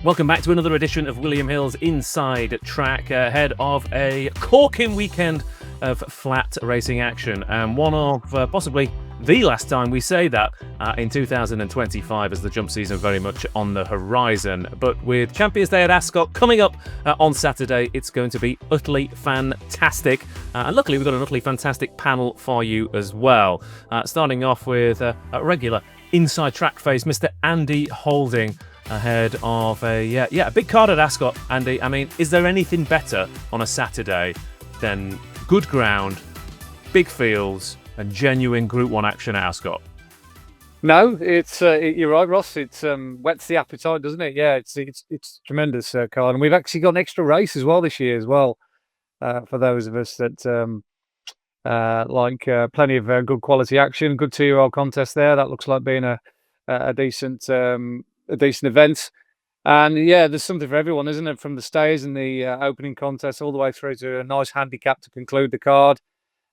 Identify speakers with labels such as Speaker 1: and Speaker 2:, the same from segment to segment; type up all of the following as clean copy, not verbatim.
Speaker 1: Welcome back to another edition of William Hill's Inside Track, ahead of a corking weekend of flat racing action, and one of possibly the last time we say that in 2025, as the jump season very much on the horizon. But with Champions Day at Ascot coming up on Saturday, it's going to be utterly fantastic, and luckily we've got an utterly fantastic panel for you as well. Starting off with a regular Inside Track face, Mr. Andy Holding, ahead of a big card at Ascot. Andy, I mean, is there anything better on a Saturday than good ground, big fields, and genuine Group 1 action at Ascot?
Speaker 2: No, it's you're right, Ross. It's whets the appetite, doesn't it? Yeah, it's tremendous, card, and we've actually got an extra race as well this year as well, for those of us that like plenty of good quality action, good 2-year-old contest there. That looks like being a decent event. And yeah, there's something for everyone, isn't it? From the stays and the opening contest all the way through to a nice handicap to conclude the card,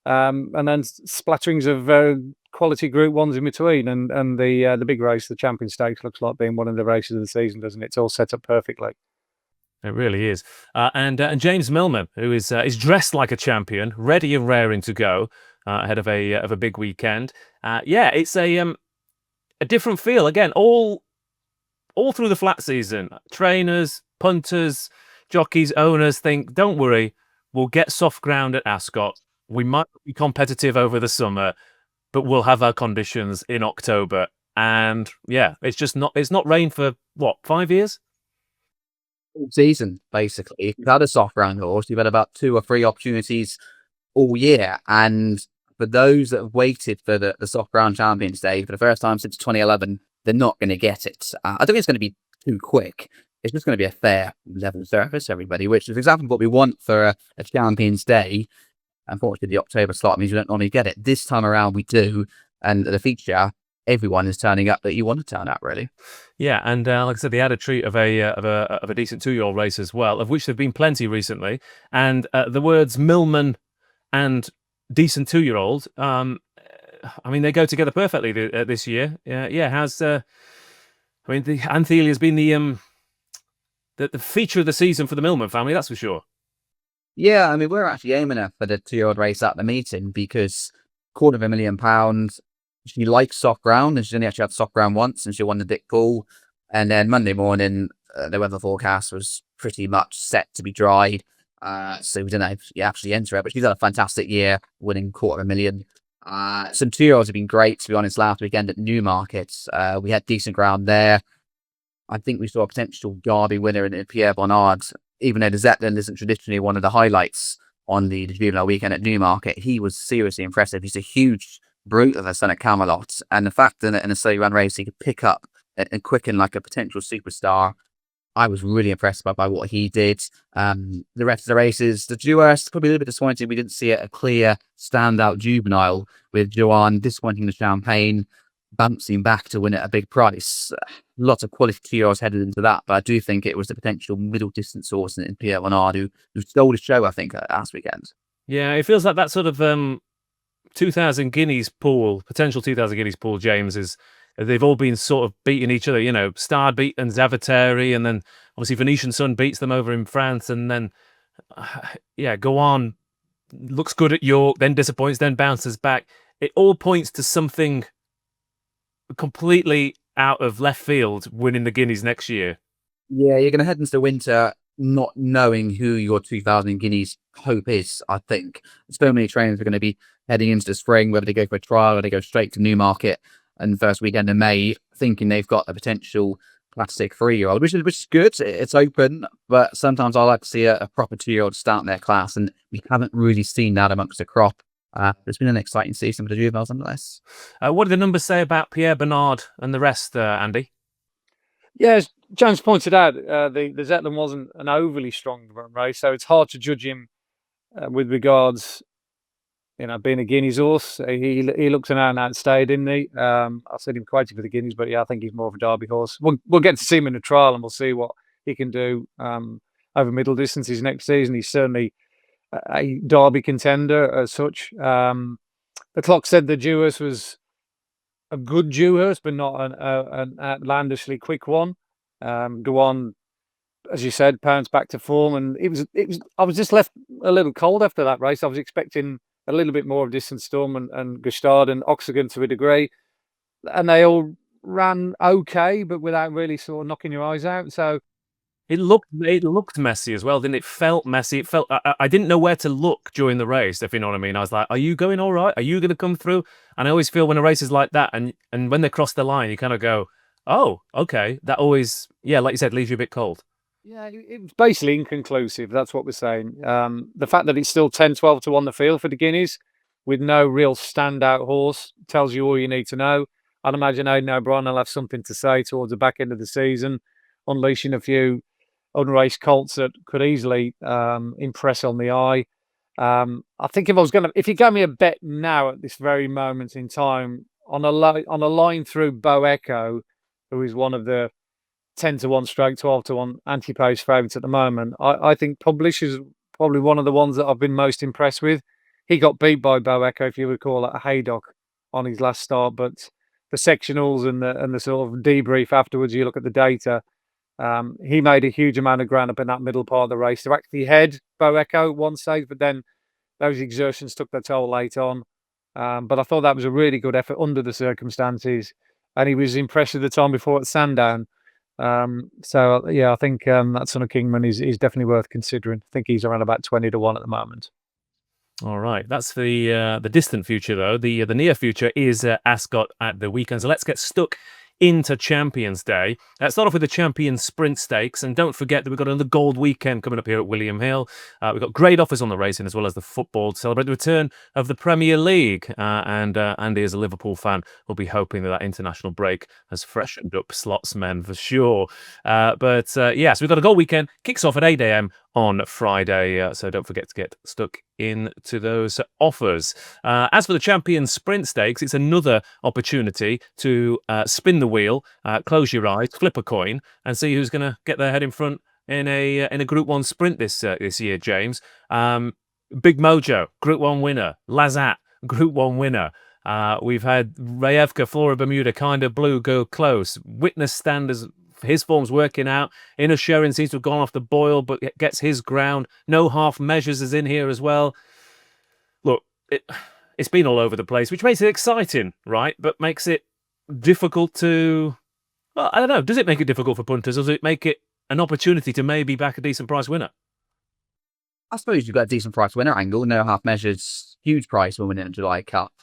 Speaker 2: and then splatterings of quality Group 1s in between, and the big race, the Champion Stakes, looks like being one of the races of the season, doesn't it? It's all set up perfectly.
Speaker 1: It really is. And James Millman, who is dressed like a champion, ready and raring to go ahead of a big weekend. It's a different feel again. All through the flat season, trainers, punters, jockeys, owners think, don't worry, we'll get soft ground at Ascot. We might be competitive over the summer, but we'll have our conditions in October. And yeah, it's not rained for, 5 years?
Speaker 3: All season, basically. If you've had a soft ground horse, you've had about 2 or 3 opportunities all year. And for those that have waited for the soft ground Champions Day for the first time since 2011, they're not going to get it. I don't think it's going to be too quick. It's just going to be a fair level surface, everybody, which is exactly what we want for a Champions Day. Unfortunately, the October slot means we don't normally get it. This time around, we do. And the feature, everyone is turning up that you want to turn up, really.
Speaker 1: Yeah, and like I said, the added treat of a decent 2-year-old race as well, of which there've been plenty recently. And the words Millman and decent 2-year-old, I mean, they go together perfectly this year. How's the Anthelia has been the feature of the season for the Millman family, that's for sure.
Speaker 3: Yeah, I mean, we're actually aiming for the 2-year-old race at the meeting because £250,000. She likes soft ground, and she's only actually had soft ground once, and she won the Dick Pool. And then Monday morning, the weather forecast was pretty much set to be dry, so we didn't actually enter it. But she's had a fantastic year, winning £250,000. Some 2-year-olds have been great, to be honest. Last weekend at Newmarket, we had decent ground there. I think we saw a potential Derby winner in Pierre Bonnard, even though the Zetland isn't traditionally one of the highlights on the juvenile weekend at Newmarket. He was seriously impressive. He's a huge brute of a son at Camelot, and the fact that in a slowly run race he could pick up and quicken like a potential superstar, I was really impressed by what he did. The rest of the races, the Duas, probably a little bit disappointed we didn't see a clear standout juvenile, with Joanne disappointing the Champagne, bouncing back to win at a big price. Lots of quality 2-year-olds headed into that, but I do think it was the potential middle distance horse in Pierre Bonnard who stole the show, I think, last weekend.
Speaker 1: Yeah, it feels like that sort of 2,000 guineas pool, potential 2,000 guineas pool, James, they've all been sort of beating each other. You know, Stard beat and Zavateri, and then obviously Venetian Sun beats them over in France, and then Go On looks good at York, then disappoints, then bounces back. It all points to something completely out of left field winning the Guineas next year.
Speaker 3: Yeah, you're going to head into the winter not knowing who your 2,000 guineas hope is, I think. So many trainers are going to be heading into the spring, whether they go for a trial or they go straight to Newmarket and the first weekend in May, thinking they've got a potential classic 3-year-old, which is good. It's open, but sometimes I like to see a proper 2-year-old start in their class, and we haven't really seen that amongst the crop. It's been an exciting season for the juveniles, nonetheless.
Speaker 1: What do the numbers say about Pierre Bonnard and the rest, Andy?
Speaker 2: Yeah, as James pointed out, the Zetland wasn't an overly strong race, so it's hard to judge him with regards, being a Guineas horse. He looks an out-and-out stay, didn't he? I said him quoted for the Guineas, but yeah, I think he's more of a Derby horse. We'll get to see him in the trial, and we'll see what he can do over middle distances next season. He's certainly a Derby contender as such. The clock said the Duas was a good Dewhurst, but not an outlandishly quick one. Go On as you said, pounds back to form, and it was. I was just left a little cold after that race. I was expecting a little bit more of Distant Storm and Gustard and Oxygen to a degree, and they all ran okay, but without really sort of knocking your eyes out. So
Speaker 1: It looked messy as well, didn't it? It felt messy. It felt I didn't know where to look during the race, if you know what I mean. I was like, "Are you going all right? Are you going to come through?" And I always feel when a race is like that, and when they cross the line, you kind of go, "Oh, okay." That always, yeah, like you said, leaves you a bit cold.
Speaker 2: yeah, it was basically inconclusive. That's what we're saying. The fact that it's still 10-12 to 1 the field for the Guineas with no real standout horse tells you all you need to know. I'd imagine Aidan O'Brien will have something to say towards the back end of the season, unleashing a few unraced colts that could easily impress on the eye. I think if you gave me a bet now at this very moment in time on a line through Bo Echo, who is one of the 10 to 1 stroke 12 to 1 anti-pose favourites at the moment, I think Publish is probably one of the ones that I've been most impressed with. He got beat by Bo Echo, if you recall, at Haydock on his last start, but the sectionals and the sort of debrief afterwards, you look at the data, he made a huge amount of ground up in that middle part of the race to actually head Bo Echo at one stage, but then those exertions took their toll late on. But I thought that was a really good effort under the circumstances, and he was impressive the time before at Sandown. So yeah, I think that Son of Kingman is definitely worth considering. I think he's around about 20 to 1 at the moment.
Speaker 1: All right, that's the distant future though. The near future is Ascot at the weekend. So let's get stuck into Champions Day. Start off with the Champions Sprint Stakes, and don't forget that we've got another gold weekend coming up here at William Hill. We've got great offers on the racing as well as the football to celebrate the return of the Premier League. And Andy, as a Liverpool fan, will be hoping that international break has freshened up slots men for sure. But yes, we've got a gold weekend. Kicks off at 8 a.m. on Friday, so don't forget to get stuck into those offers. As for the Champions Sprint Stakes, it's another opportunity to spin the wheel, close your eyes, flip a coin, and see who's going to get their head in front in a Group 1 sprint this year, James. Big Mojo, Group 1 winner. Lazat, Group 1 winner. We've had Rayevka, Flora Bermuda, Kind of Blue go close. Witness Standards, his form's working out. Inner Sharon seems to have gone off the boil, but gets his ground. No Half Measures is in here as well. Look, it's been all over the place, which makes it exciting, right? But makes it difficult to... Well, I don't know. Does it make it difficult for punters, or does it make it an opportunity to maybe back a decent price winner?
Speaker 3: I suppose you've got a decent price winner angle. No Half Measures, huge price when winning a July Cup.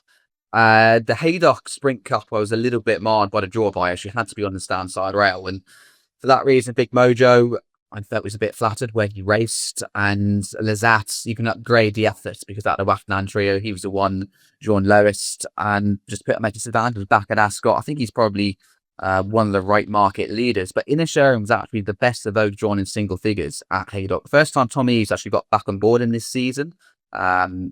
Speaker 3: The Haydock Sprint Cup, I was a little bit marred by the draw bias. She had to be on the stand side rail. And for that reason, Big Mojo, I felt was a bit flattered where he raced. And Lazat, you can upgrade the efforts because out of the Wafnan trio, he was the one drawn lowest and just put him at disadvantage back at Ascot. I think he's probably one of the right market leaders. But Inner Sharon was actually the best of those drawn in single figures at Haydock. First time Tommy Eves actually got back on board in this season.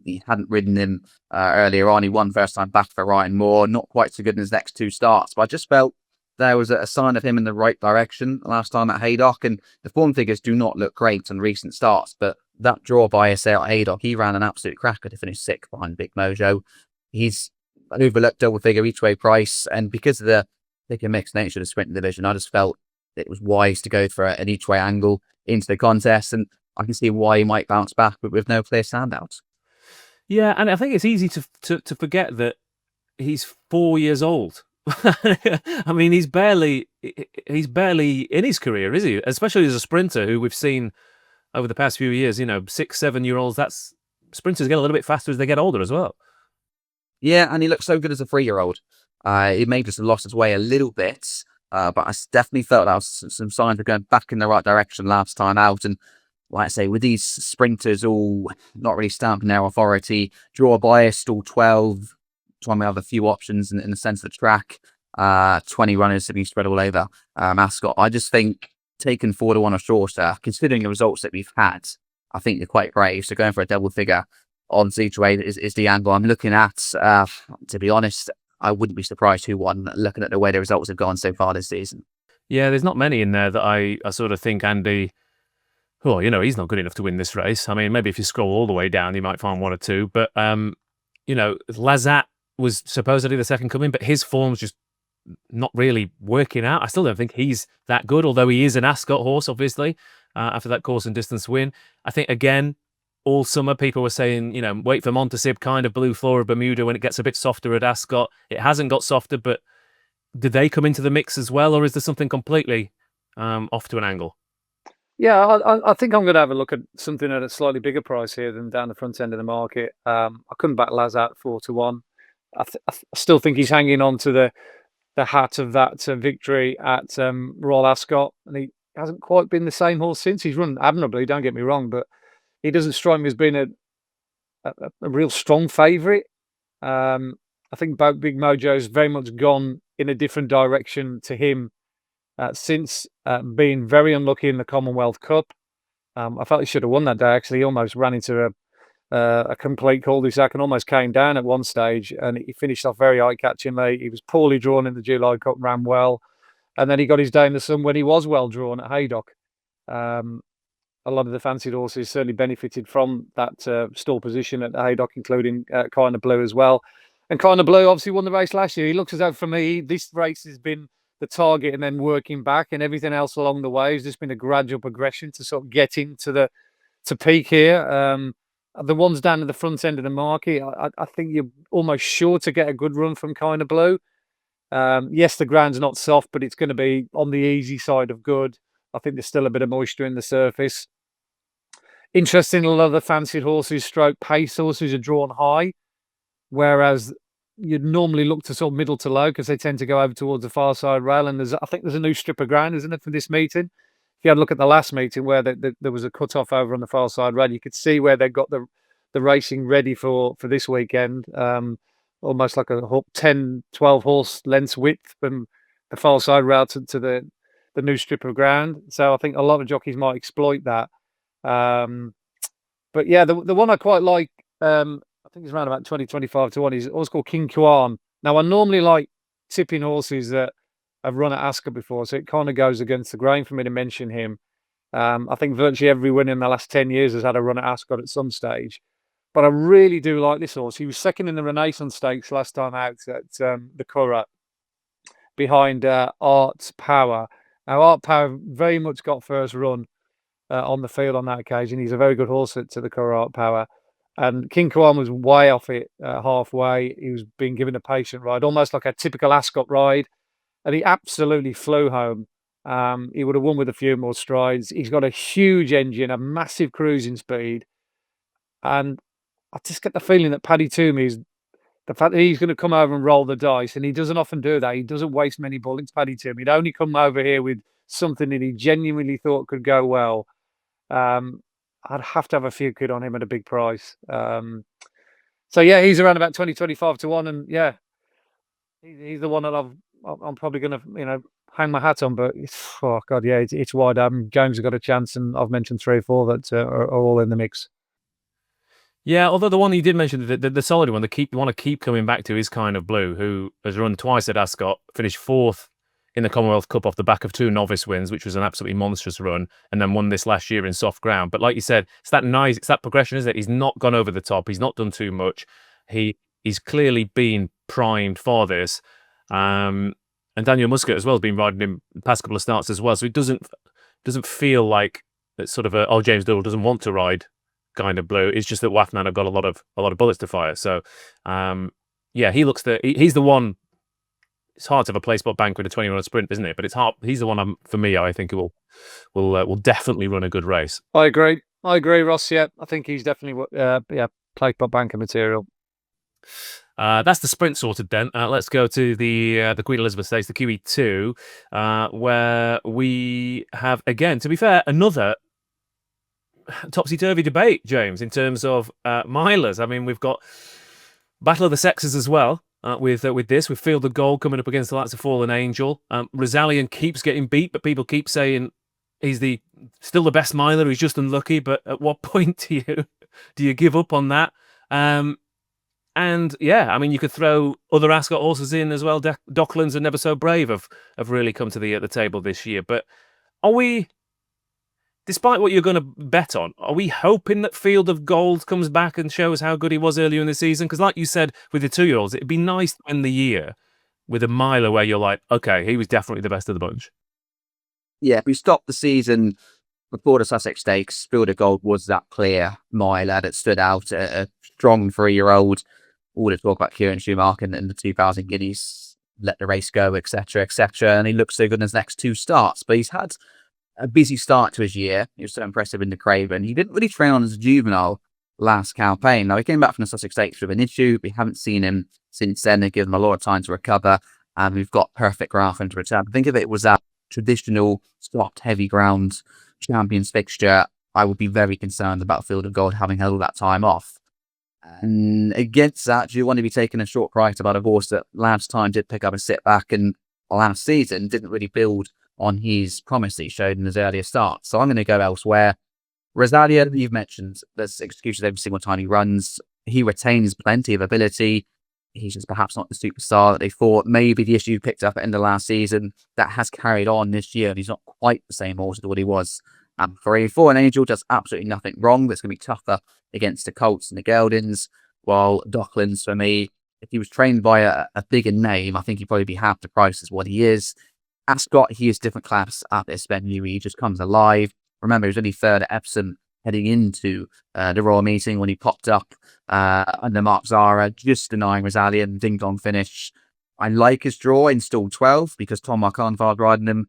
Speaker 3: He hadn't ridden him earlier on. He won first time back for Ryan Moore. Not quite so good in his next two starts, but I just felt there was a sign of him in the right direction last time at Haydock. And the form figures do not look great on recent starts, but that draw bias there at Haydock, he ran an absolute cracker to finish 6th behind Big Mojo. He's an overlooked double figure each way price, and because of the thicker mixed nature of the sprint division, I just felt it was wise to go for an each way angle into the contest, and I can see why he might bounce back, but with no clear standouts.
Speaker 1: Yeah, and I think it's easy to forget that he's 4 years old. I mean, he's barely in his career, is he? Especially as a sprinter, who we've seen over the past few years. 6-7 year olds. That's sprinters get a little bit faster as they get older as well.
Speaker 3: Yeah, and he looks so good as a 3-year-old. He may just have lost his way a little bit, but I definitely felt that was some signs of going back in the right direction last time out. And like I say, with these sprinters all not really stamping their authority, draw biased, all 12, trying to have a few options in the sense of the track, 20 runners to be spread all over Ascot. I just think taking 4 to 1 or shorter, considering the results that we've had, I think they're quite brave. So going for a double figure on each way is the angle I'm looking at. To be honest, I wouldn't be surprised who won, looking at the way the results have gone so far this season.
Speaker 1: Yeah, there's not many in there that I sort of think Andy... Oh, he's not good enough to win this race. I mean, maybe if you scroll all the way down, you might find one or two. But, Lazat was supposedly the second coming, but his form's just not really working out. I still don't think he's that good, although he is an Ascot horse, obviously, after that course and distance win. I think, again, all summer people were saying, wait for Montasib, kind of Blue Flora Bermuda when it gets a bit softer at Ascot. It hasn't got softer, but did they come into the mix as well, or is there something completely off to an angle?
Speaker 2: Yeah, I think I'm going to have a look at something at a slightly bigger price here than down the front end of the market. I couldn't back Laz out 4-1. I still think he's hanging on to the hat of that victory at Royal Ascot, and he hasn't quite been the same horse since. He's run admirably, don't get me wrong, but he doesn't strike me as being a real strong favourite. I think Big Mojo's very much gone in a different direction to him since being very unlucky in the Commonwealth Cup. I felt he should have won that day, actually. He almost ran into a complete cul-de-sac and almost came down at one stage, and he finished off very eye-catchingly. He was poorly drawn in the July Cup, ran well, and then he got his day in the sun when he was well drawn at Haydock. A lot of the fancied horses certainly benefited from that stall position at Haydock, including Kind of Blue as well. And Kind of Blue obviously won the race last year. He looks as though, for me, this race has been the target and then working back, and everything else along the way has just been a gradual progression to sort of getting to peak here. The ones down at the front end of the market, I think you're almost sure to get a good run from Kind of Blue. Yes, the ground's not soft, but it's going to be on the easy side of good. I think there's still a bit of moisture in the surface. Interesting, a lot of the fancied horses, stroke pace horses, are drawn high, whereas you'd normally look to sort of middle to low because they tend to go over towards the far side rail. And I think there's a new strip of ground, isn't it, for this meeting? If you had a look at the last meeting where there was a cut-off over on the far side rail, you could see where they got the racing ready for this weekend. Almost like a 10, 12 horse lengths width from the far side rail to the new strip of ground. So I think a lot of jockeys might exploit that. But yeah, the one I quite like, I think it's around about 20-25-1. He's always called King Kuan. Now, I normally like tipping horses that have run at Ascot before, so it kind of goes against the grain for me to mention him. I think virtually every winner in the last 10 years has had a run at Ascot at some stage. But I really do like this horse. He was second in the Renaissance Stakes last time out at the Curragh, behind Art's Power. Now, Art Power very much got first run on the field on that occasion. He's a very good horse to the Curragh, Art Power. And King Kuan was way off it halfway. He was being given a patient ride, almost like a typical Ascot ride. And he absolutely flew home. He would have won with a few more strides. He's got a huge engine, a massive cruising speed. And I just get the feeling that Paddy Toomey's, the fact that he's going to come over and roll the dice, and he doesn't often do that. He doesn't waste many bullets, Paddy Toomey. He'd only come over here with something that he genuinely thought could go well. I'd have to have a few quid on him at a big price. So yeah, he's around about 20-25-1, and yeah, he's the one that I'm probably going to hang my hat on. But oh god, yeah, it's wide. James has got a chance, and I've mentioned 3 or 4 that are all in the mix.
Speaker 1: Yeah, although the one you did mention, the solid one, the one I keep coming back to is Kind of Blue, who has run twice at Ascot, finished 4th in the Commonwealth Cup off the back of 2 novice wins, which was an absolutely monstrous run, and then won this last year in soft ground. But like you said, it's that progression, isn't it? He's not gone over the top. He's not done too much. He's clearly been primed for this. And Daniel Muscat as well has been riding him the past couple of starts as well. So it doesn't feel like it's sort of James Dole doesn't want to ride Kind of Blue. It's just that Wafnan have got a lot of bullets to fire. So yeah, he's the one. It's hard to have a place spot bank with a 20-run sprint, isn't it? But it's hard. He's the one for me. I think will definitely run a good race.
Speaker 2: I agree, Ross. Yeah, I think he's definitely place spot banker material.
Speaker 1: That's the sprint sorted then. Let's go to the Queen Elizabeth Stakes, the QE2, where we have, again, to be fair, another topsy-turvy debate, James, in terms of milers. I mean, we've got Battle of the Sexes as well. With Field of Gold coming up against the likes of Fallen Angel. Rosalian keeps getting beat, but people keep saying he's still the best miler. He's just unlucky. But at what point do you give up on that? And yeah, I mean, you could throw other Ascot horses in as well. Docklands and Never So Brave have really come to the table this year. But are we, despite what you're going to bet on, are we hoping that Field of Gold comes back and shows how good he was earlier in the season? Because like you said, with the 2-year-olds, it'd be nice to end the year with a miler where you're like, okay, he was definitely the best of the bunch?
Speaker 3: Yeah, if we stop the season before the Sussex Stakes, Field of Gold was that clear miler that stood out, a strong 3-year-old. All the talk about Kieran Schumacher and the 2000 Guineas, let the race go, etc., etc. And he looks so good in his next 2 starts. But he's had a busy start to his year. He was so impressive in the Craven. He didn't really train on as a juvenile last campaign. Now, he came back from the Sussex Stakes with an issue. We haven't seen him since then. They give him a lot of time to recover. And we've got perfect ground for him to return. Think of it was that traditional, soft, heavy ground Champions fixture. I would be very concerned about Field of Gold having held that time off. And against that, do you want to be taking a short price about a horse that last time did pick up a setback and last season didn't really build on his promise he showed in his earlier start? So I'm going to go elsewhere. Rosalia, you've mentioned, there's excuses every single time he runs. He retains plenty of ability. He's just perhaps not the superstar that they thought. Maybe the issue picked up at the end of last season that has carried on this year, and he's not quite the same horse as what he was. For an Angel, does absolutely nothing wrong. That's going to be tougher against the Colts and the Geldings. While Docklands, for me, if he was trained by a bigger name, I think he'd probably be half the price as what he is. Ascot, he is different class at this venue. He just comes alive. Remember, he was only third at Epsom heading into the Royal Meeting when he popped up under Mark Zara, just denying Rosalia and ding dong finish. I like his draw in stall 12 because Tom Marcanvard riding him.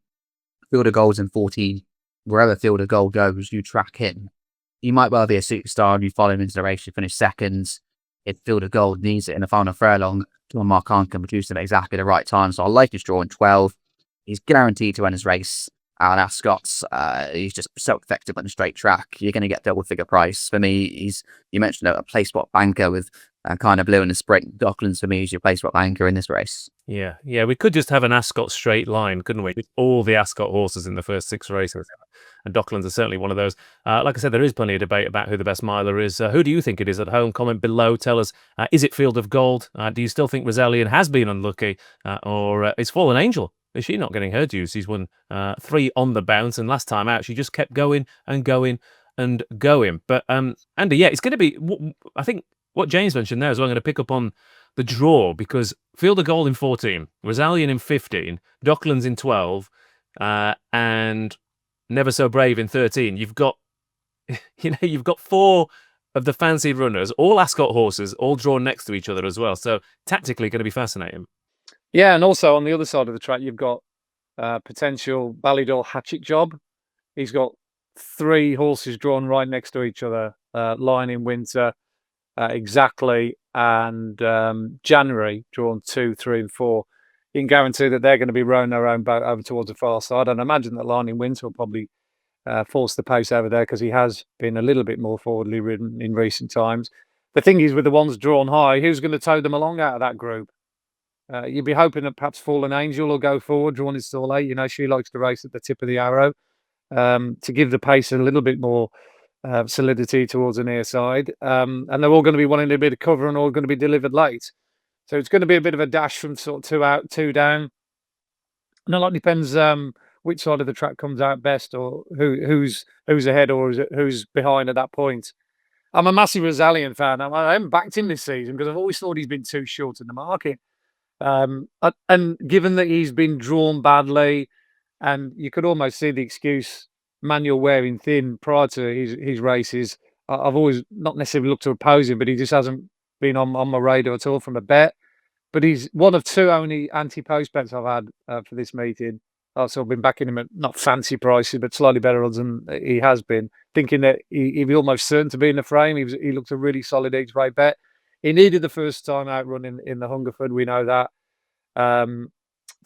Speaker 3: Field of Gold's in 14. Wherever Field of Gold goes, you track him. He might well be a superstar and you follow him into the race, you finish second. If Field of Gold needs it in the final furlong, Tom Marcan can produce him at exactly the right time. So I like his draw in 12. He's guaranteed to win his race at Ascot. He's just so effective on the straight track. You're going to get double figure price. For me, you mentioned a play spot banker with kind of blue in the sprint. Docklands for me is your play spot banker in this race.
Speaker 1: Yeah, we could just have an Ascot straight line, couldn't we? With all the Ascot horses in the first 6 races. And Docklands is certainly one of those. Like I said, there is plenty of debate about who the best miler is. Who do you think it is at home? Comment below. Tell us, is it Field of Gold? Do you still think Rosalien has been unlucky? Or is Fallen Angel? Is she not getting her dues? She's won 3 on the bounce, and last time out, she just kept going and going and going. But, Andy, yeah, it's going to be, I think what James mentioned there as well, I'm going to pick up on the draw, because Field of Gold in 14, Rosalien in 15, Docklands in 12, and Never So Brave in 13. You've got, you've got 4 of the fancied runners, all Ascot horses, all drawn next to each other as well. So tactically, going to be fascinating.
Speaker 2: Yeah, and also on the other side of the track, you've got potential Ballydall Hatchet Job. He's got 3 horses drawn right next to each other, Lion in Winter, Exactly, and January, drawn 2, 3, and 4. You can guarantee that they're going to be rowing their own boat over towards the far side. And I imagine that Lion in Winter will probably force the pace over there because he has been a little bit more forwardly ridden in recent times. The thing is, with the ones drawn high, who's going to tow them along out of that group? You'd be hoping that perhaps Fallen Angel will go forward, drawn in stall 8. She likes to race at the tip of the arrow to give the pace a little bit more solidity towards the near side. And they're all going to be wanting a bit of cover and all going to be delivered late. So it's going to be a bit of a dash from sort of 2 out, 2 down. And a lot depends which side of the track comes out best, or who's ahead or who's behind at that point. I'm a massive Rosalien fan. I haven't backed him this season because I've always thought he's been too short in the market. And given that he's been drawn badly, and you could almost see the excuse manual wearing thin prior to his races, I've always not necessarily looked to oppose him, but he just hasn't been on my radar at all from a bet. But he's one of 2 only anti-post bets I've had for this meeting. So I've been backing him at not fancy prices, but slightly better odds than he has been, thinking that he'd be almost certain to be in the frame. He looked a really solid each-way bet. He needed the first time out running in the Hungerford. We know that.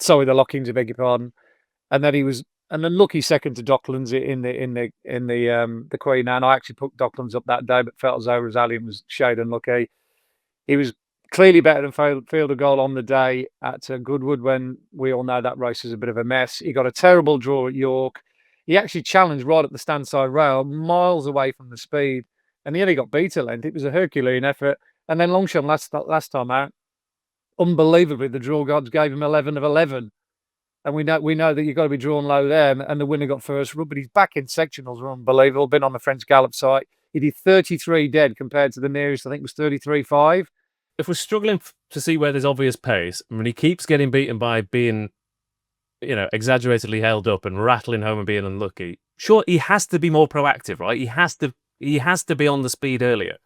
Speaker 2: Sorry, the Lockings, I beg your pardon. And then he was an unlucky second to Docklands in the Queen Anne. I actually put Docklands up that day, but felt as though Rosalien was shade unlucky. He was clearly better than Field of Gold on the day at Goodwood, when we all know that race was a bit of a mess. He got a terrible draw at York. He actually challenged right at the stand-side rail, miles away from the speed, and he only got beat a length. It was a Herculean effort. And then Longchamp last time out, unbelievably, the draw gods gave him 11 of 11. And we know that you've got to be drawn low there, and the winner got first run. But he's back in sectionals are unbelievable. Been on the French Gallop site. He did 33 dead compared to the nearest, I think, was 33.5.
Speaker 1: if we're struggling to see where there's obvious pace, I mean, he keeps getting beaten by being, exaggeratedly held up and rattling home and being unlucky. Sure, he has to be more proactive, right? He has to be on the speed earlier.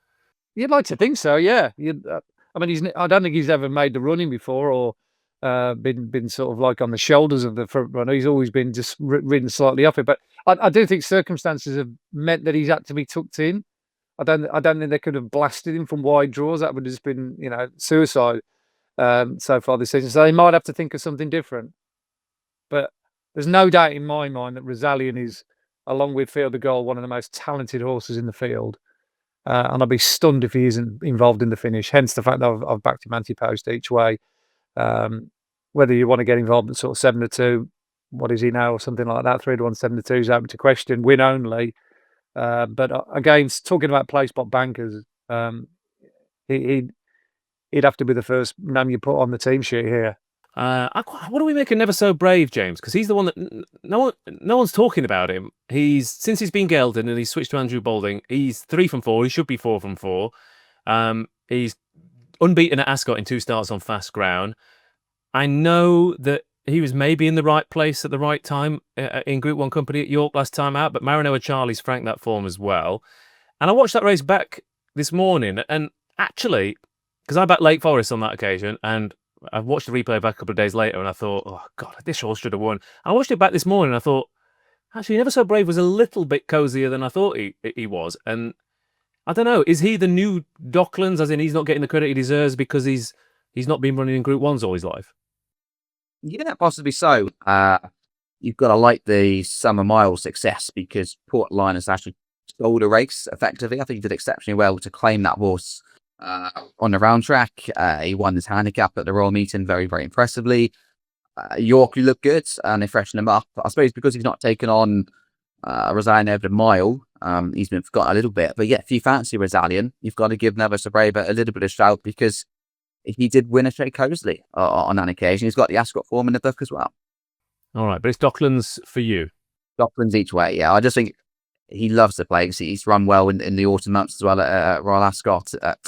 Speaker 2: You'd like to think so, yeah. I mean, I don't think he's ever made the running before or been sort of like on the shoulders of the front runner. He's always been just ridden slightly off it. But I do think circumstances have meant that he's had to be tucked in. I don't think they could have blasted him from wide draws. That would have just been, suicide so far this season. So they might have to think of something different. But there's no doubt in my mind that Rosalian is, along with Field of Gold, one of the most talented horses in the field. And I'd be stunned if he isn't involved in the finish. Hence the fact that I've backed him anti-post each way. Whether you want to get involved at sort of 7-2, what is he now, or something like that, 3-1, 7-2 is open to question. Win only. But again, talking about play spot bankers, he'd have to be the first name you put on the team sheet here.
Speaker 1: What do we make of Never So Brave, James? Because he's the one that no one's talking about him. Since he's been gelded and he's switched to Andrew Balding, he's 3 from 4. He should be 4 from 4. He's unbeaten at Ascot in 2 starts on fast ground. I know that he was maybe in the right place at the right time in Group 1 company at York last time out, but Marino and Charlie's franked that form as well. And I watched that race back this morning, and actually, because I backed Lake Forest on that occasion, and I watched the replay back a couple of days later, and I thought, oh, God, this horse should have won. I watched it back this morning, and I thought, actually, Never So Brave was a little bit cozier than I thought he was. And I don't know, is he the new Docklands, as in he's not getting the credit he deserves because he's not been running in Group 1s all his life?
Speaker 3: Yeah, possibly so. You've got to like the Summer Mile success because Port Linus actually stole the race effectively. I think he did exceptionally well to claim that horse on the round track. He won his handicap at the Royal Meeting very, very impressively. York looked good and they freshened him up. I suppose because he's not taken on Rosalian over the mile, he's been forgotten a little bit. But yeah, if you fancy Rosalian, you've got to give Never So Brave a little bit of shout because he did win a straight cosily on that occasion. He's got the Ascot form in the book as well. All
Speaker 1: right, but it's Docklands for you.
Speaker 3: Docklands each way, yeah. I just think he loves the place. He's run well in the autumn months as well at Royal Ascot at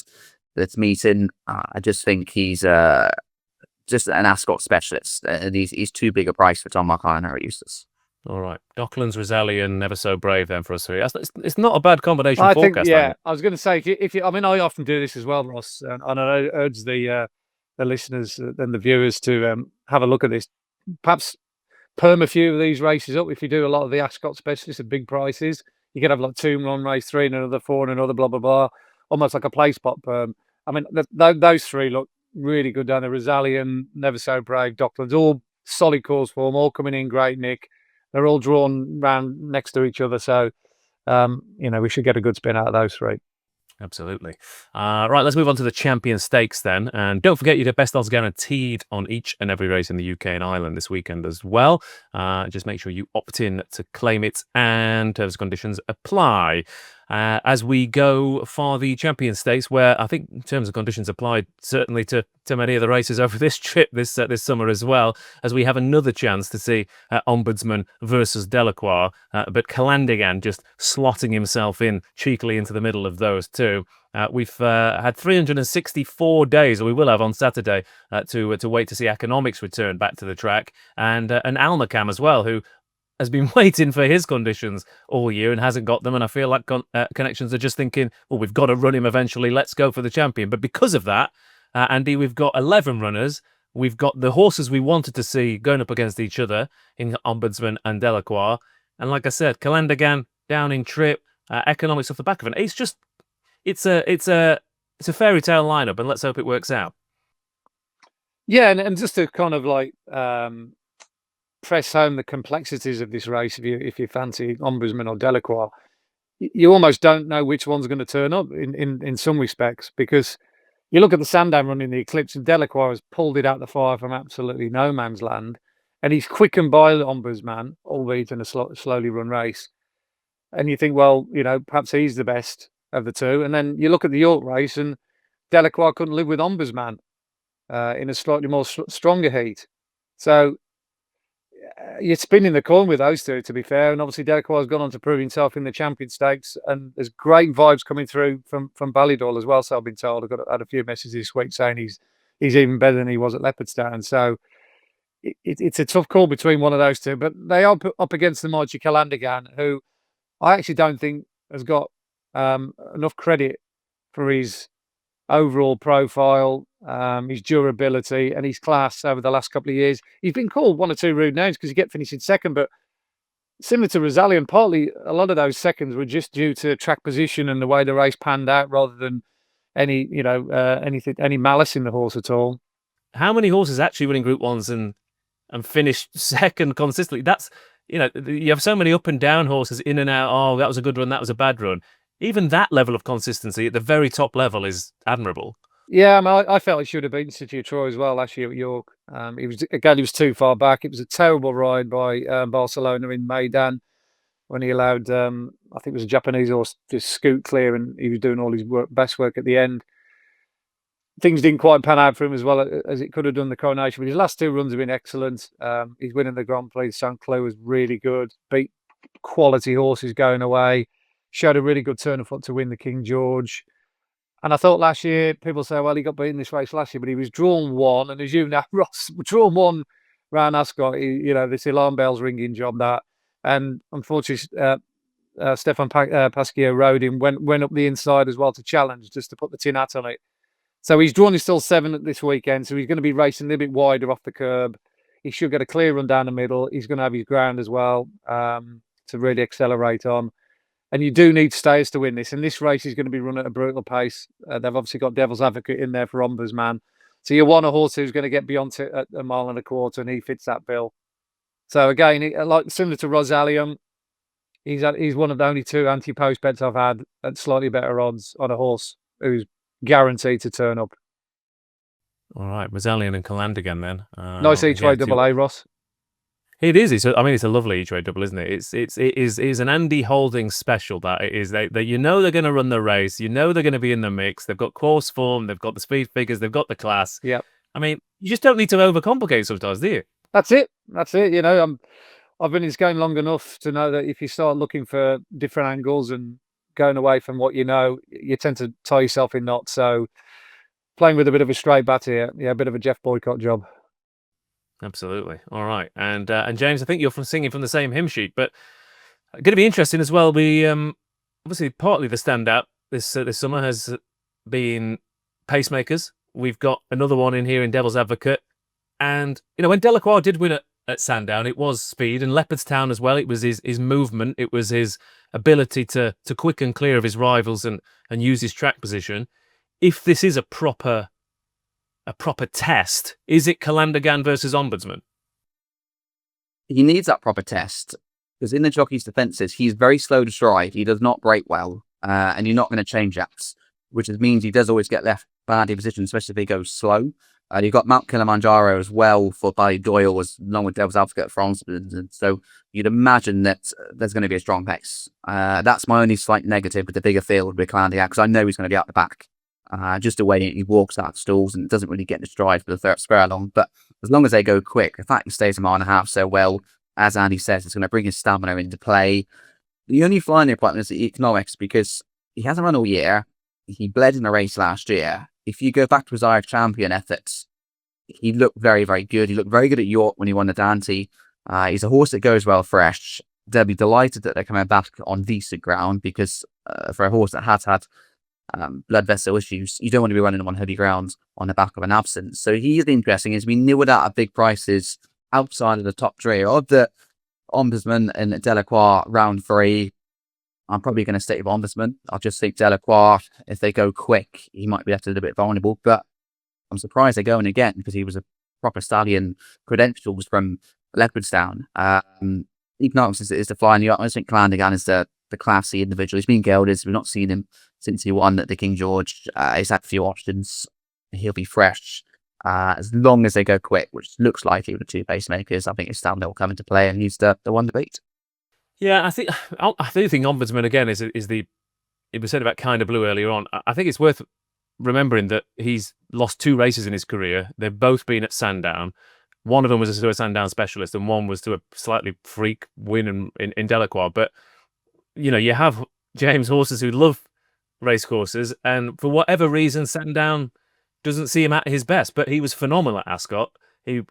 Speaker 3: this meeting. I just think he's just an Ascot specialist, and he's too big a price for Tom Markine and Harry Eustace.
Speaker 1: All right, Docklands, Rosalian, Never So Brave then for us three. It's not a bad combination forecast.
Speaker 2: I was going to say if you, I mean, I often do this as well, Ross, and I urge the listeners and the viewers to have a look at this. Perhaps perm a few of these races up. If you do a lot of the Ascot specialists at big prices, you could have like 2 in one race, 3 in another, 4 in another, blah blah blah, almost like a play spot perm. I mean, those 3 look really good down there. Rosalian, Never So Brave, Docklands, all solid course form, all coming in great nick. They're all drawn round next to each other, so we should get a good spin out of those 3.
Speaker 1: Absolutely. Right, let's move on to the Champion Stakes then. And don't forget you get best odds guaranteed on each and every race in the UK and Ireland this weekend as well. Just make sure you opt in to claim it and terms and conditions apply. As we go for the Champion Stakes, where I think terms and conditions applied certainly to many of the races over this trip this summer as well, as we have another chance to see Ombudsman versus Delacroix, but Calandigan just slotting himself in cheekily into the middle of those two. We've had 364 days, or we will have on Saturday, to wait to see Economics return back to the track, and Almacam as well, who has been waiting for his conditions all year and hasn't got them. And I feel like connections are just thinking, well, we've got to run him eventually. Let's go for the champion. But because of that, Andy, we've got 11 runners. We've got the horses we wanted to see going up against each other in Ombudsman and Delacroix. And like I said, Calandigan down in trip, Economics off the back of it. It's a fairy tale lineup, and let's hope it works out.
Speaker 2: Yeah, and just to kind of like press home the complexities of this race, if you fancy Ombudsman or Delacroix, you almost don't know which one's going to turn up in some respects, because you look at the Sandown run in the Eclipse and Delacroix has pulled it out the fire from absolutely no man's land, and he's quickened by the Ombudsman, albeit in a slowly run race. And you think, well, perhaps he's the best of the two. And then you look at the York race and Delacroix couldn't live with Ombudsman in a slightly more stronger heat. So you're spinning the coin with those two, to be fair. And obviously, Delacroix's gone on to prove himself in the Champion Stakes, and there's great vibes coming through from Ballydoyle as well. So I've been told. I've had a few messages this week saying he's even better than he was at Leopardstown. So it's a tough call between one of those two, but they are up against the mighty Calandigan, who I actually don't think has got enough credit for his overall profile, his durability, and his class over the last couple of years. He's been called one or two rude names because he kept finishing second, but similar to Rosalian, partly a lot of those seconds were just due to track position and the way the race panned out, rather than any any malice in the horse at all.
Speaker 1: How many horses actually winning Group 1s and finished second consistently? That's, you have so many up and down horses in and out. Oh, that was a good run, that was a bad run. Even that level of consistency at the very top level is admirable.
Speaker 2: Yeah, I felt he should have beaten City of Troy as well last year at York. He was too far back. It was a terrible ride by Barcelona in Maidan when he allowed, I think it was a Japanese horse, to scoot clear, and he was doing all his best work at the end. Things didn't quite pan out for him as well as it could have done the Coronation, but his last two runs have been excellent. He's winning the Grand Prix. St. Cloud was really good. Beat quality horses going away. Showed a really good turn of foot to win the King George. And I thought last year, people say, well, he got beaten this race last year, but he was drawn one. And as you know, Ross, drawn one round Ascot, this alarm bells ringing job that. And unfortunately, Stefan Pasquier rode him, went up the inside as well to challenge, just to put the tin hat on it. So he's drawn his still 7 this weekend. So he's going to be racing a little bit wider off the curb. He should get a clear run down the middle. He's going to have his ground as well to really accelerate on. And you do need stayers to win this. And this race is going to be run at a brutal pace. They've obviously got Devil's Advocate in there for Ombudsman. So you want a horse who's going to get beyond at 1.25 miles, and he fits that bill. So again, like similar to Rosalium, he's one of the only 2 anti-post bets I've had at slightly better odds on a horse who's guaranteed to turn up.
Speaker 1: All right, Rosalian and Calandigan then.
Speaker 2: Nice each way double, Ross?
Speaker 1: It is. It's a lovely each way double, isn't it? It is an Andy Holding special. That it is. They they're going to run the race. They're going to be in the mix. They've got course form. They've got the speed figures. They've got the class.
Speaker 2: Yeah.
Speaker 1: I mean, you just don't need to overcomplicate sometimes, do you?
Speaker 2: That's it. I've been in this game long enough to know that if you start looking for different angles and going away from what you know, you tend to tie yourself in knots. So playing with a bit of a straight bat here, a bit of a Jeff Boycott job.
Speaker 1: Absolutely. All right. And James, I think you're singing from the same hymn sheet, but going to be interesting as well. We obviously partly the standout this summer has been pacemakers. We've got another one in here in Devil's Advocate, and when Delacroix did win at Sandown, it was speed, and Leopardstown as well. It was his movement. It was his ability to quick and clear of his rivals and use his track position. If this is a proper test, is it Calandigan versus Ombudsman?
Speaker 3: He needs that proper test because in the jockey's defences, he's very slow to stride. He does not break well, and you're not going to change that, which means he does always get left badly positioned, especially if he goes slow. You've got Mount Kilimanjaro as well for Ballydoyle, along with Devil's Advocate for Ombudsman. So you'd imagine that there's going to be a strong pace. That's my only slight negative with the bigger field with Calandigan, because I know he's going to be out the back. Just the way he walks out of stalls and doesn't really get into stride for the third square along. But as long as they go quick, the fact he stays 1.5 miles so well, as Andy says, it's going to bring his stamina into play. The only flying appointment is the economics, because he hasn't run all year. He bled in a race last year. If you go back to his Irish champion efforts, he looked very, very good. He looked very good at York when he won the Dante. He's a horse that goes well fresh. They'll be delighted that they're coming back on decent ground, because for a horse that has had blood vessel issues, you don't want to be running on heavy ground on the back of an absence. So he is interesting. As we knew it out at big prices outside of the top three of the Ombudsman and Delacroix round 3. I'm probably going to stick with Ombudsman. I just think Delacroix, if they go quick, he might be left a little bit vulnerable. But I'm surprised they're going again, because he was a proper stallion credentials from Leopardstown. Economics is the flying. I think Calandigan is the classy individual. He's been gelded. We've not seen him since he won at the King George. He's had a few options. He'll be fresh. As long as they go quick, which looks likely with the 2 pacemakers, I think his stamina will come into play, and he's the one to beat.
Speaker 1: Yeah, I do think Ombudsman again is the. It was said about Kind of Blue earlier on. I think it's worth remembering that he's lost 2 races in his career. They've both been at Sandown. One of them was to a Sandown specialist, and one was to a slightly freak win in Delacroix. But you have James horses who love race courses, and for whatever reason, Sandown doesn't see him at his best. But he was phenomenal at Ascot. He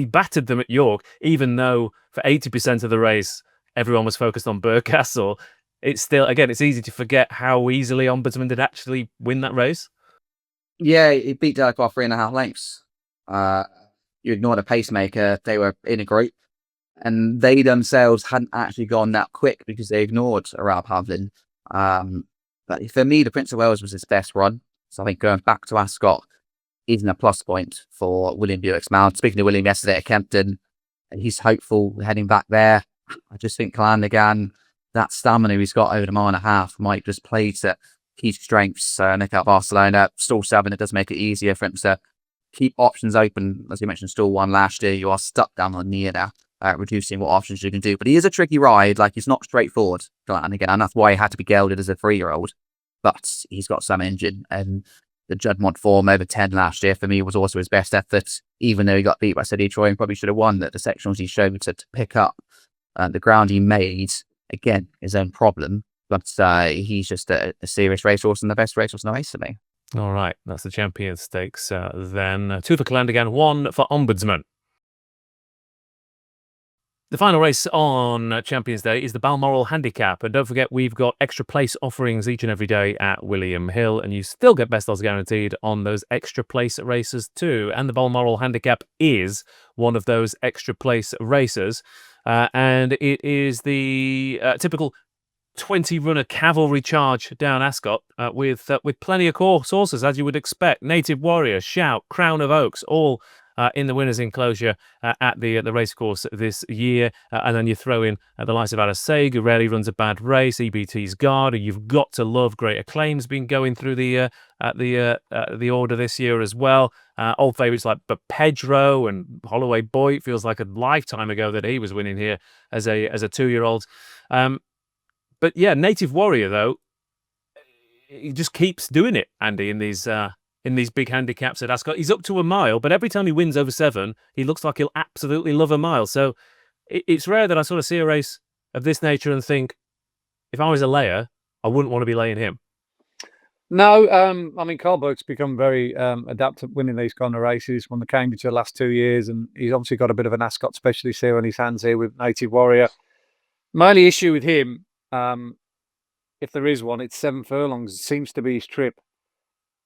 Speaker 1: battered them at York, even though for 80% of the race everyone was focused on Burgcastle. It's still, again, it's easy to forget how easily Ombudsman did actually win that race.
Speaker 3: Yeah, he beat Delacroix 3.5 lengths. You ignore the pacemaker, they were in a group, and they themselves hadn't actually gone that quick because they ignored Raoul Pavlin. But for me, the Prince of Wales was his best run. So I think going back to Ascot isn't a plus point for William Buick's Mount. Speaking to William yesterday at Kempton, he's hopeful heading back there. I just think Clandagan, that stamina he's got over the mile and a half, might just play to key strengths. Nick out Barcelona, stall 7, it does make it easier for him to keep options open. As you mentioned, stall 1 last year, you are stuck down on near now, reducing what options you can do. But he is a tricky ride, like he's not straightforward. And again, and that's why he had to be gelded as a 3-year-old. But he's got some engine, and the Juddmonte form over 10 last year for me was also his best effort, even though he got beat by City Troy and probably should have won. That the sectionals he showed to pick up the ground he made, again, his own problem. But he's just a serious racehorse and the best racehorse in the race for me.
Speaker 1: All right, that's the Champions Stakes then. 2 for Clandagan, 1 for Ombudsman. The final race on Champions Day is the Balmoral Handicap. And don't forget, we've got extra place offerings each and every day at William Hill, and you still get best odds guaranteed on those extra place races too. And the Balmoral Handicap is one of those extra place races. And it is the typical 20-runner cavalry charge down Ascot with plenty of course horses, as you would expect. Native Warrior, Shout, Crown of Oaks, all in the winner's enclosure at the racecourse this year. And then you throw in the likes of Adeseg, who rarely runs a bad race, EBT's Guard, who you've got to love. Great Acclaim's been going through the order this year as well. Old favourites like Pedro and Holloway Boy. It feels like a lifetime ago that he was winning here as a 2-year-old. But yeah, Native Warrior, though, he just keeps doing it, Andy, in these big handicaps at Ascot. He's up to a mile, but every time he wins over 7, he looks like he'll absolutely love a mile. So it's rare that I sort of see a race of this nature and think, if I was a layer, I wouldn't want to be laying him.
Speaker 2: No, Carl Burke's become very adept at winning these kind of races. Won the Cambridge the last 2 years, and he's obviously got a bit of an Ascot specialist here on his hands here with Native Warrior. My only issue with him, if there is one, it's 7 furlongs. It seems to be his trip.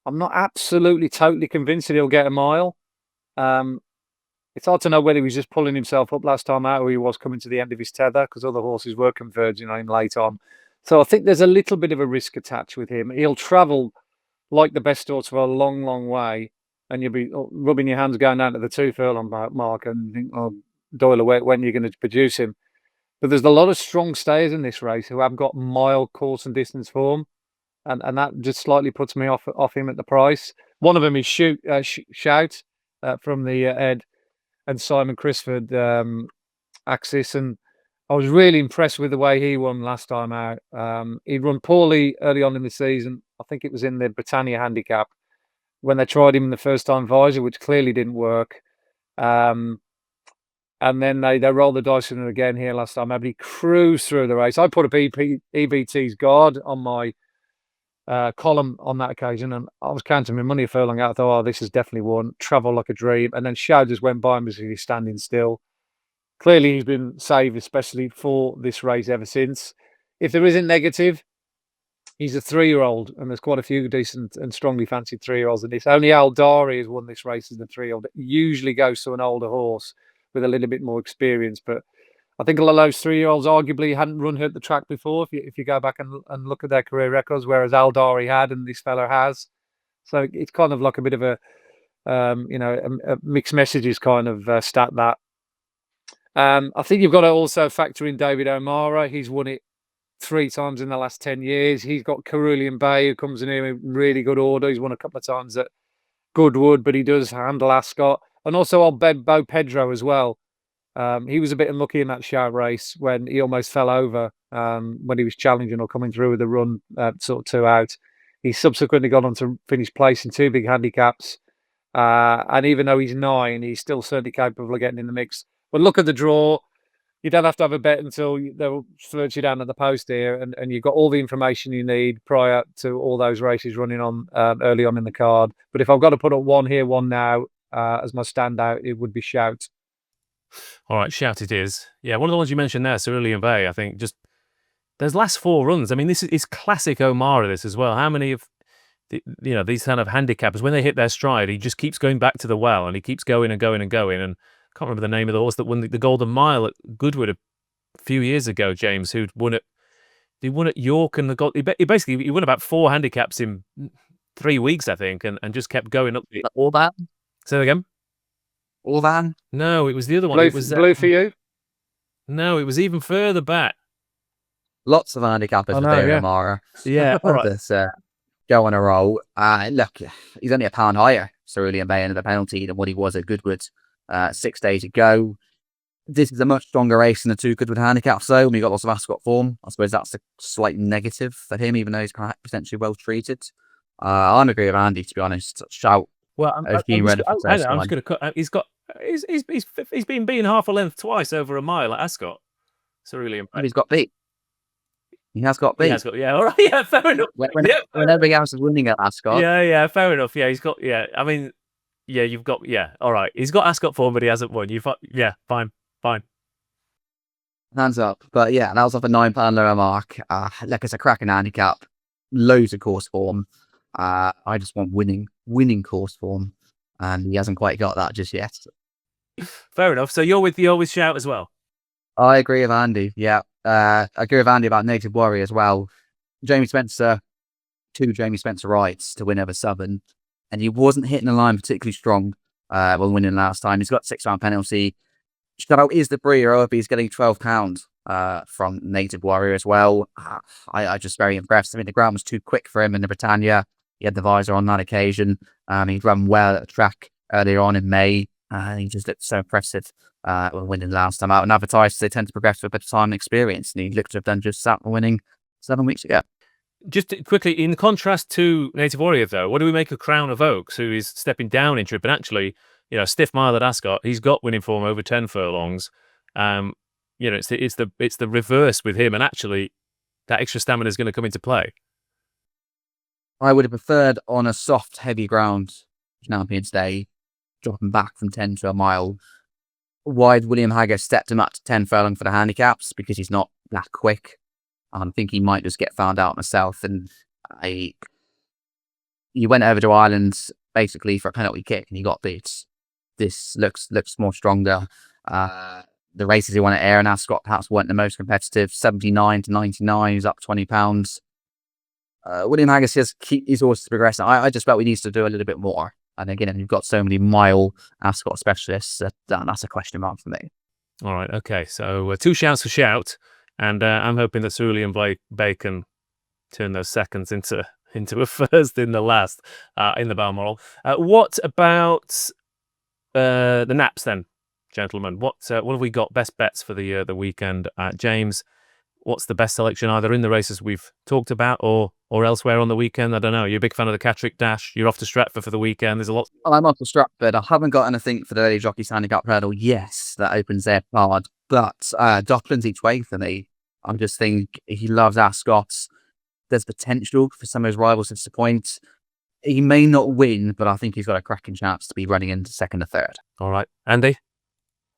Speaker 2: I'm not absolutely totally convinced that he'll get a mile. It's hard to know whether he was just pulling himself up last time out or he was coming to the end of his tether, because other horses were converging on him late on. So I think there's a little bit of a risk attached with him. He'll travel like the best horse for a long, long way, and you'll be rubbing your hands going down to the 2 furlong mark and think, oh, Doyle, when you're going to produce him. But there's a lot of strong stayers in this race who have got mile course and distance form. And that just slightly puts me off him at the price. One of them is Shout from the Ed and Simon Crisford axis. And I was really impressed with the way he won last time out. He'd run poorly early on in the season. I think it was in the Britannia Handicap when they tried him in the first time visor, which clearly didn't work. And then they rolled the dice with him again here last time. He cruised through the race. I put up EBT's Guard on my column on that occasion, and I was counting my money a furlong out. I thought, oh, this is definitely one. Travel like a dream. And then Shout just went by him as if he's standing still. Clearly, he's been saved, especially for this race ever since. If there isn't negative, he's a 3-year-old, and there's quite a few decent and strongly fancied 3-year-olds in this. Only Al Dari has won this race as a 3-year-old. It usually goes to an older horse with a little bit more experience, but I think a lot of those 3-year-olds arguably hadn't run here at the track before, if you go back and look at their career records, whereas Al Dari had and this fella has. So it's kind of like a bit of a mixed messages kind of stat that. I think you've got to also factor in David O'Mara. He's won it 3 times in the last 10 years. He's got Carulian Bay, who comes in here in really good order. He's won a couple of times at Goodwood, but he does handle Ascot. And also old Bo Pedro as well. He was a bit unlucky in that Shout race when he almost fell over when he was challenging or coming through with a run sort of 2 out. He subsequently got on to finish place in 2 big handicaps. And even though he's 9, he's still certainly capable of getting in the mix. But look at the draw. You don't have to have a bet until they'll search you down at the post here, and you've got all the information you need prior to all those races running on early on in the card. But if I've got to put up one here, one now as my standout, it would be Shout.
Speaker 1: All right, Shout it is. Yeah, one of the ones you mentioned there, Cerulean Bay, I think just those last 4 runs. I mean, this is classic O'Mara, this as well. How many of these kind of handicappers, when they hit their stride, he just keeps going back to the well and he keeps going and going and going. And I can't remember the name of the horse that won the Golden Mile at Goodwood a few years ago, James, who'd won it. He won at York and he won about 4 handicaps in 3 weeks, I think, and just kept going up.
Speaker 3: All that?
Speaker 1: Say that again?
Speaker 3: All that?
Speaker 1: No, it was the other one.
Speaker 2: Blue,
Speaker 1: It was
Speaker 2: blue for you?
Speaker 1: No, it was even further back.
Speaker 3: Lots of handicappers with David O'Mara.
Speaker 1: Yeah, all right.
Speaker 3: This, go on a roll. Look, he's only a pound higher, Cerulean Bay, under the penalty than what he was at Goodwood 6 days ago. This is a much stronger race than the 2 Goodwood handicaps, though. We got lots of Ascot form. I suppose that's a slight negative for him, even though he's potentially well treated. I'm agree with Andy, to be honest. Shout.
Speaker 1: Well, I'm just going to cut. He's been beaten half a length twice over a mile at Ascot. Cerulean Bay.
Speaker 3: He's got beat. He has got beat.
Speaker 1: Yeah, all right. Yeah, fair enough.
Speaker 3: When everybody else is winning at Ascot.
Speaker 1: Yeah, fair enough. Yeah, he's got. Yeah, I mean, yeah, you've got. Yeah, all right. He's got Ascot form, but he hasn't won. Yeah, fine.
Speaker 3: Hands up. But yeah, that was off a £9 lower mark. Look, it's a cracking handicap. Loads of course form. I just want winning course form, and he hasn't quite got that just yet.
Speaker 1: Fair enough. So you're with Shout as well.
Speaker 3: I agree with Andy. Yeah, I agree with Andy about Native Warrior as well. Jamie Spencer, 2 Jamie Spencer rights to win over Southern, and he wasn't hitting the line particularly strong when winning last time. He's got £6 penalty. Shadow is the breeder, but he's getting £12 from Native Warrior as well. I just very impressed. I mean, the ground was too quick for him in the Britannia. He had the visor on that occasion. He'd run well at the track earlier on in May. He just looked so impressive when winning last time out. And advertisers, they tend to progress with a bit of time and experience. And he looked to have done just that winning 7 weeks ago.
Speaker 1: Just quickly, in contrast to Native Warrior, though, what do we make of Crown of Oaks, who is stepping down in trip? And actually, stiff mile at Ascot, he's got winning form over 10 furlongs. It's the reverse with him, and actually, that extra stamina is going to come into play.
Speaker 3: I would have preferred on a soft, heavy ground Champions Day, dropping back from 10 to a mile. Wide William Hagger stepped him up to 10 furlong for the handicaps because he's not that quick. I think he might just get found out myself. And he went over to Ireland basically for a penalty kick and he got beat. This looks more stronger. The races he won at Ayr and Ascot perhaps weren't the most competitive. 79 to 99, he's up £20. William Hagger says keep his horses progressing. I just felt we need to do a little bit more. And again, you've got so many mile Ascot specialists that's a question mark for me.
Speaker 1: All right, okay. So 2 shouts for Shout, and I'm hoping that Cerulean Bay can turn those seconds into a first in the last in the Balmoral. What about the naps then, gentlemen? What have we got best bets for the weekend? James, what's the best selection either in the races we've talked about or elsewhere on the weekend? I don't know. You're a big fan of the Catterick Dash. You're off to Stratford for the weekend. There's a lot.
Speaker 3: Well, I'm off to Stratford. I haven't got anything for the Early Jockey's Handicap Hurdle. Yes, that opens their card. But Docklands each way for me. I just think he loves Ascot. There's potential for some of his rivals to disappoint. He may not win, but I think he's got a cracking chance to be running into second or third.
Speaker 1: All right. Andy?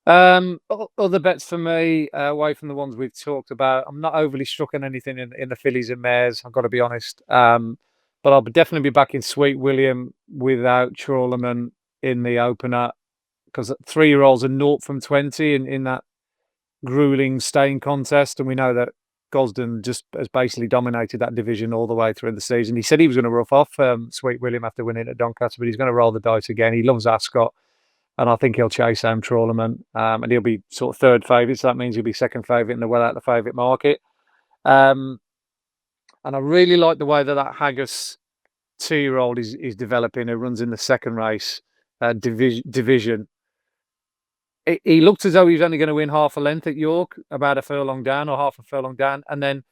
Speaker 2: Other bets for me, away from the ones we've talked about. I'm not overly struck on anything in the fillies and mares, I've got to be honest. But I'll definitely be back in Sweet William without Trawlerman in the opener, because 3-year-olds are 0 from 20 in that grueling staying contest. And we know that Gosden just has basically dominated that division all the way through the season. He said he was going to rough off Sweet William after winning at Doncaster, but he's going to roll the dice again. He loves Ascot. And I think he'll chase home Trawlerman, and he'll be sort of third favourite. So that means he'll be second favourite in the well out the favourite market. And I really like the way that Haggis 2-year-old is developing. Who runs in the second race division. He looked as though he was only going to win half a length at York, about a furlong down or half a furlong down, and then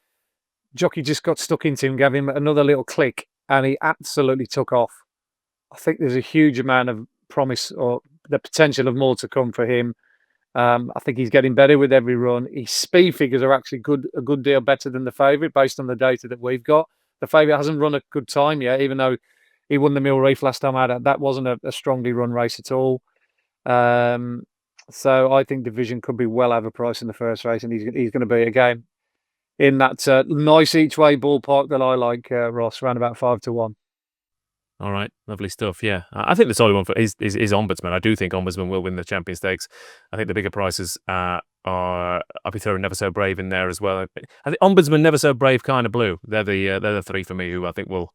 Speaker 2: jockey just got stuck into him, gave him another little click, and he absolutely took off. I think there's a huge amount of promise or the potential of more to come for him. I think he's getting better with every run. His speed figures are actually a good deal better than the favourite based on the data that we've got. The favourite hasn't run a good time yet, even though he won the Mill Reef last time out. That wasn't a strongly run race at all. So I think Division could be well overpriced in the first race, and he's going to be again in that nice each way ballpark that I like, Ross, around about 5-1.
Speaker 1: All right, lovely stuff. Yeah, I think the solid one for is Ombudsman. I do think Ombudsman will win the Champion Stakes. I think the bigger prices are. I'll be throwing Never So Brave in there as well. I think Ombudsman, Never So Brave, Kind of Blue. They're the three for me who I think will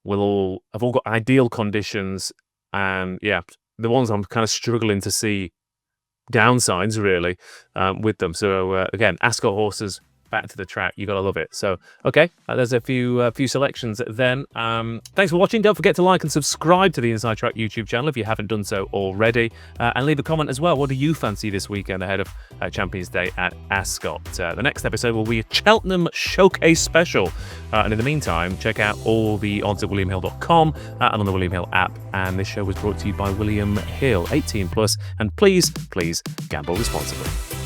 Speaker 1: all have all got ideal conditions, and yeah, the ones I'm kind of struggling to see downsides really with them. So again, Ascot horses back to the track, you gotta love it. So okay, there's a few selections then. Thanks for watching. Don't forget to like and subscribe to the Inside Track YouTube channel if you haven't done so already, and leave a comment as well. What do you fancy this weekend ahead of Champions Day at Ascot? The next episode will be a Cheltenham Showcase special, and in the meantime, check out all the odds at williamhill.com and on the William Hill app. And this show was brought to you by William Hill, 18+, and please gamble responsibly.